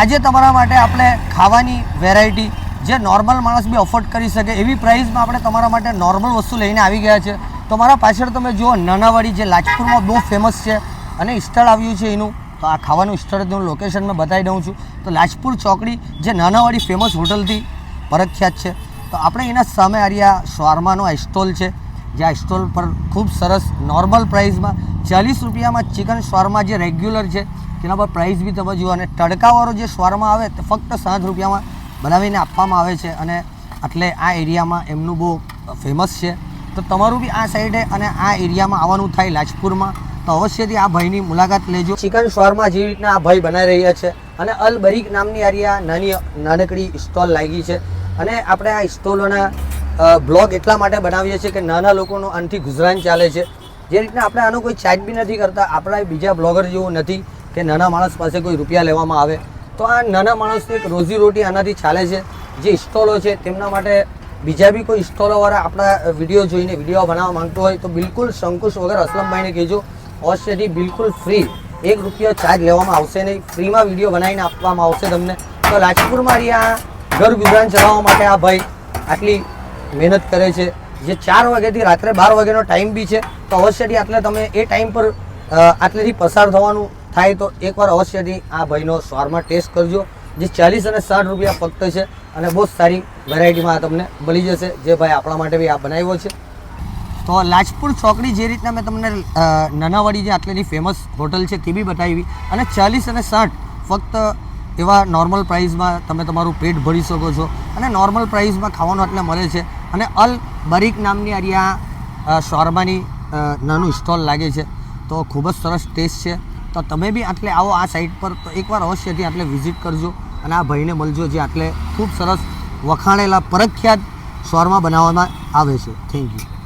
આજે તમારા માટે આપણે ખાવાની વેરાયટી જે નોર્મલ માણસ બી અફોર્ડ કરી શકે એવી પ્રાઇસમાં આપણે તમારા માટે નોર્મલ વસ્તુ લઈને આવી ગયા છે. તો મારા પાછળ તમે જુઓ નાનાવાડી જે લાજપુરમાં બહુ ફેમસ છે અને સ્થળ આવ્યું છે એનું. તો આ ખાવાનું સ્થળનું લોકેશન મેં બતાવી દઉં છું. તો લાજપુર ચોકડી જે નાનાવાડી ફેમસ હોટલથી પ્રખ્યાત છે. તો આપણે એના સામે આર્યા શવારમાનો આ સ્ટોલ છે, જે આ સ્ટોલ પર ખૂબ સરસ નોર્મલ પ્રાઇસમાં 40 રૂપિયામાં ચિકન શવારમા જે રેગ્યુલર છે તેના પર પ્રાઇસ બી તમે જુઓ. અને તડકાવાળો જે શવારમા આવે તે ફક્ત 7 રૂપિયામાં બનાવીને આપવામાં આવે છે અને એટલે આ એરિયામાં એમનું બહુ ફેમસ છે. તો તમારું બી આ સાઈડે અને આ એરિયામાં આવવાનું થાય લાજપુરમાં તો અવશ્યથી આ ભાઈની મુલાકાત લેજો. ચિકન શવારમા જેવી રીતના આ ભાઈ બનાવી રહ્યા છે અને અલ બરીક નામની આરિયા નાનકડી સ્ટોલ લાગી છે. અને આપણે આ સ્ટોલોના બ્લોગ એટલા માટે બનાવીએ છીએ કે નાના લોકોનું આનાથી ગુજરાન ચાલે છે. જે રીતના આપણે આનો કોઈ ચાર્જ બી નથી કરતા. આપણા બીજા બ્લોગર જેવું નથી કે નાના માણસ પાસે કોઈ રૂપિયા લેવામાં આવે. તો આ નાના માણસની એક રોજીરોટી આનાથી ચાલે છે. જે સ્ટોલો છે તેમના માટે બીજા બી કોઈ સ્ટોલોવાળા આપણા વિડીયો જોઈને વિડીયો બનાવવા માંગતો હોય તો બિલકુલ સંકોચ વગર અસલમભાઈને કહેજો. અવશ્યથી બિલકુલ ફ્રી, 1 રૂપિયો ચાર્જ લેવામાં આવશે નહીં. ફ્રીમાં વિડીયો બનાવીને આપવામાં આવશે તમને. તો લાજપુરમાં આ ઘર ગુજરાન ચલાવવા માટે આ ભાઈ આટલી મહેનત કરે છે. જે 4 વાગ્યાથી રાત્રે 12 વાગ્યાનો ટાઈમ બી છે. તો અવશ્યથી આટલે તમે એ ટાઈમ પર આટલેથી પસાર થવાનું થાય તો એકવાર અવશ્યથી આ ભાઈનો શવારમા ટેસ્ટ કરજો. જે 40 અને 60 રૂપિયા ફક્ત છે અને બહુ સારી વેરાયટીમાં તમને મળી જશે. જે ભાઈ આપણા માટે બી આ બનાવ્યો છે. તો લાજપુર ચોકડી જે રીતના મેં તમને નાનાવાડી જે આટલેની ફેમસ હોટલ છે તે બી બતાવી અને 40 અને 60 ફક્ત એવા નોર્મલ પ્રાઇસમાં તમે તમારું પેટ ભરી શકો છો અને નોર્મલ પ્રાઇસમાં ખાવાનું એટલે મળે છે. અને અલ બરીક નામની આરિયા શવારમાની નાનું સ્ટોલ લાગે છે. તો ખૂબ જ સરસ ટેસ્ટ છે. તો તમે બી આટલે આવો આ સાઈડ પર તો એકવાર અવશ્યથી આટલે વિઝિટ કરજો અને આ ભાઈને મળજો જે આટલે ખૂબ સરસ વખાણેલા પ્રખ્યાત શવારમા બનાવવામાં આવે છે. Thank you.